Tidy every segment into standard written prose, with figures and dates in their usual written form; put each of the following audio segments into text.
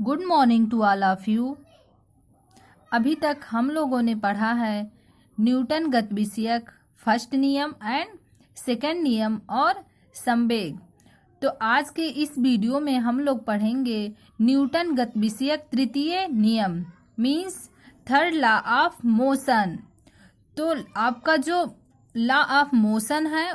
Good morning to all of you. अभी तक हम लोगों ने पढ़ा है न्यूटन गतिविषयक फर्स्ट नियम एंड सेकंड नियम और संवेग। तो आज के इस वीडियो में हम लोग पढ़ेंगे न्यूटन गतिविषयक तृतीय नियम means third law of motion. तो आपका जो लॉ ऑफ मोशन है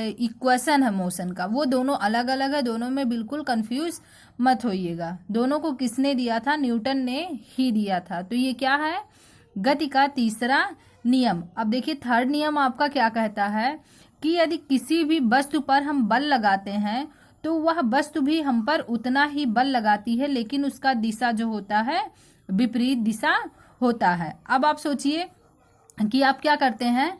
इक्वेशन है मोशन का, वो दोनों अलग अलग है, दोनों में बिल्कुल कंफ्यूज मत होइएगा। दोनों को किसने दिया था? न्यूटन ने ही दिया था। तो ये क्या है? गति का तीसरा नियम। अब देखिए थर्ड नियम आपका क्या कहता है कि यदि किसी भी वस्तु पर हम बल लगाते हैं तो वह वस्तु भी हम पर उतना ही बल लगाती है, लेकिन उसका दिशा जो होता है विपरीत दिशा होता है। अब आप सोचिए कि आप क्या करते हैं,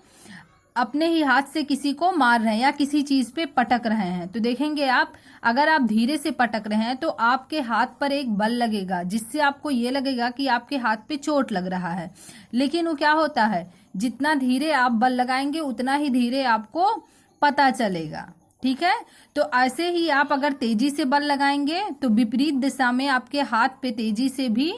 अपने ही हाथ से किसी को मार रहे हैं या किसी चीज पे पटक रहे हैं, तो देखेंगे आप अगर आप धीरे से पटक रहे हैं तो आपके हाथ पर एक बल लगेगा जिससे आपको ये लगेगा कि आपके हाथ पे चोट लग रहा है। लेकिन वो क्या होता है, जितना धीरे आप बल लगाएंगे उतना ही धीरे आपको पता चलेगा। ठीक है, तो ऐसे ही आप अगर तेजी से बल लगाएंगे तो विपरीत दिशा में आपके हाथ पे तेजी से भी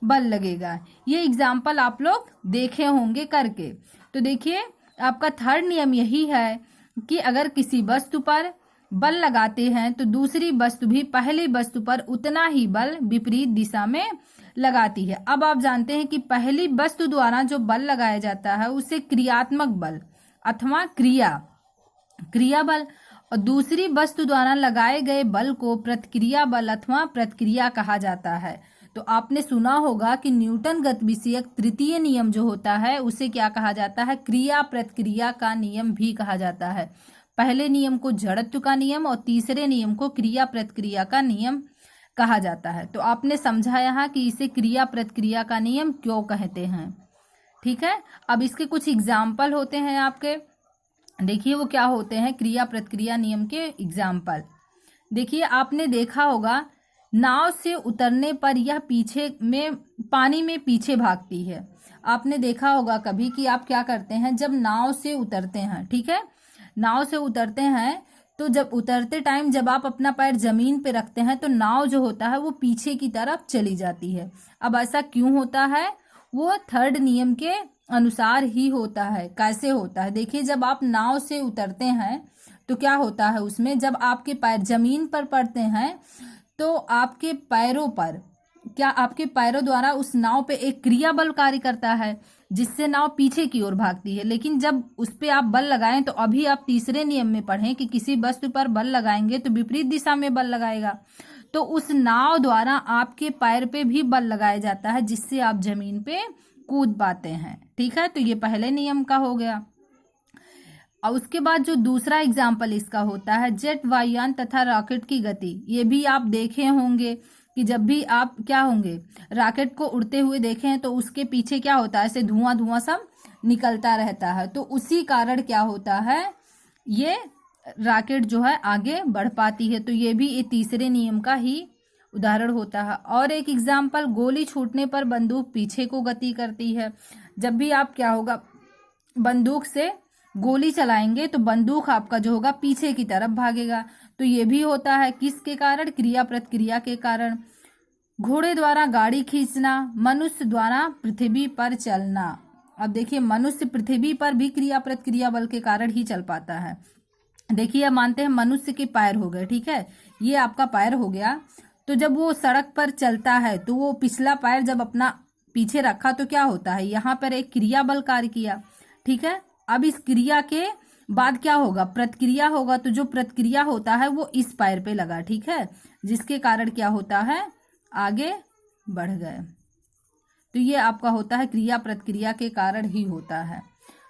बल लगेगा। ये एग्जाम्पल आप लोग देखे होंगे करके। तो देखिए आपका थर्ड नियम यही है कि अगर किसी वस्तु पर बल लगाते हैं तो दूसरी वस्तु भी पहली वस्तु पर उतना ही बल विपरीत दिशा में लगाती है। अब आप जानते हैं कि पहली वस्तु द्वारा जो बल लगाया जाता है उसे क्रियात्मक बल अथवा क्रिया बल, और दूसरी वस्तु द्वारा लगाए गए बल को प्रतिक्रिया बल अथवा प्रतिक्रिया कहा जाता है। तो आपने सुना होगा कि न्यूटन गतिविषयक तृतीय नियम जो होता है उसे क्या कहा जाता है? क्रिया प्रतिक्रिया का नियम भी कहा जाता है। पहले नियम को जड़त्व का नियम और तीसरे नियम को क्रिया प्रतिक्रिया का नियम कहा जाता है। तो आपने समझा यहाँ कि इसे क्रिया प्रतिक्रिया का नियम क्यों कहते हैं। ठीक है, अब इसके कुछ एग्जाम्पल होते हैं आपके, देखिए वो क्या होते हैं क्रिया प्रतिक्रिया नियम के एग्जाम्पल। देखिए आपने देखा होगा नाव से उतरने पर यह पानी में पीछे भागती है। आपने देखा होगा कभी कि आप क्या करते हैं जब नाव से उतरते हैं, ठीक है, नाव से उतरते हैं तो जब उतरते टाइम जब आप अपना पैर जमीन पे रखते हैं तो नाव जो होता है वो पीछे की तरफ चली जाती है। अब ऐसा क्यों होता है? वो थर्ड नियम के अनुसार ही होता है। कैसे होता है? देखिए जब आप नाव से उतरते हैं तो क्या होता है, उसमें जब आपके पैर जमीन पर पड़ते हैं तो आपके पैरों द्वारा उस नाव पे एक क्रिया बल कार्य करता है जिससे नाव पीछे की ओर भागती है। लेकिन जब उस पे आप बल लगाएं तो अभी आप तीसरे नियम में पढ़ें कि किसी वस्तु पर बल लगाएंगे तो विपरीत दिशा में बल लगाएगा, तो उस नाव द्वारा आपके पैर पे भी बल लगाया जाता है जिससे आप जमीन पे कूद पाते हैं। ठीक है, तो ये पहले नियम का हो गया। और उसके बाद जो दूसरा एग्जाम्पल इसका होता है जेट वायुयान तथा रॉकेट की गति। ये भी आप देखे होंगे कि जब भी आप क्या होंगे रॉकेट को उड़ते हुए देखें तो उसके पीछे क्या होता है, ऐसे धुआं धुआं सब निकलता रहता है। तो उसी कारण क्या होता है, ये रॉकेट जो है आगे बढ़ पाती है। तो ये भी ये तीसरे नियम का ही उदाहरण होता है। और एक एग्जाम्पल गोली छूटने पर बंदूक पीछे को गति करती है। जब भी आप क्या होगा बंदूक से गोली चलाएंगे तो बंदूक आपका जो होगा पीछे की तरफ भागेगा। तो ये भी होता है किसके कारण? क्रिया प्रतिक्रिया के कारण। घोड़े द्वारा गाड़ी खींचना, मनुष्य द्वारा पृथ्वी पर चलना। अब देखिए मनुष्य पृथ्वी पर भी क्रिया प्रतिक्रिया बल के कारण ही चल पाता है। देखिए अब मानते हैं मनुष्य के पैर हो गए, ठीक है, ये आपका पैर हो गया। तो जब वो सड़क पर चलता है तो वो पिछला पैर जब अपना पीछे रखा तो क्या होता है, यहाँ पर एक क्रिया बल कार्य किया। ठीक है, अब इस क्रिया के बाद क्या होगा? प्रतिक्रिया होगा। तो जो प्रतिक्रिया होता है वो इस पैर पे लगा, ठीक है, जिसके कारण क्या होता है आगे बढ़ गए। तो ये आपका होता है क्रिया प्रतिक्रिया के कारण ही होता है।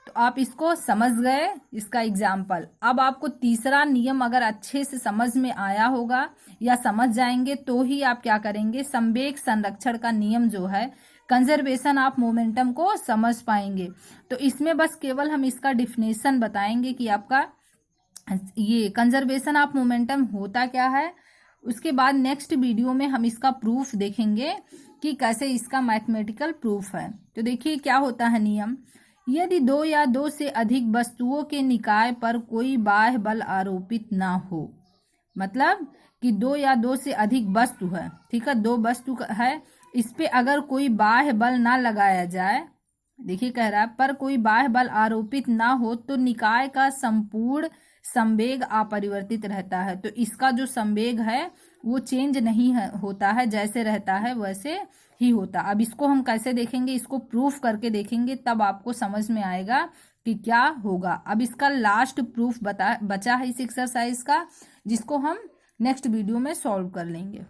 तो आप इसको समझ गए, इसका एग्जाम्पल। अब आपको तीसरा नियम अगर अच्छे से समझ में आया होगा या समझ जाएंगे तो ही आप क्या करेंगे, संवेग संरक्षण का नियम जो है कंजर्वेशन ऑफ मोमेंटम को समझ पाएंगे। तो इसमें बस केवल हम इसका डिफिनेशन बताएंगे कि आपका ये कंजर्वेशन ऑफ मोमेंटम होता क्या है। उसके बाद नेक्स्ट वीडियो में हम इसका प्रूफ देखेंगे कि कैसे इसका मैथमेटिकल प्रूफ है। तो देखिए क्या होता है नियम, यदि दो या दो से अधिक वस्तुओं के निकाय पर कोई बाह्य बल आरोपित ना हो, मतलब कि दो या दो से अधिक वस्तु है, ठीक है, दो वस्तु है, इस पे अगर कोई बाह्य बल ना लगाया जाए, देखिए कह रहा है पर कोई बाह्य बल आरोपित ना हो तो निकाय का संपूर्ण संवेग अपरिवर्तित रहता है। तो इसका जो संवेग है वो चेंज नहीं होता है, जैसे रहता है वैसे ही होता। अब इसको हम कैसे देखेंगे, इसको प्रूफ करके देखेंगे, तब आपको समझ में आएगा कि क्या होगा। अब इसका लास्ट प्रूफ बचा है इस एक्सरसाइज का, जिसको हम नेक्स्ट वीडियो में सॉल्व कर लेंगे।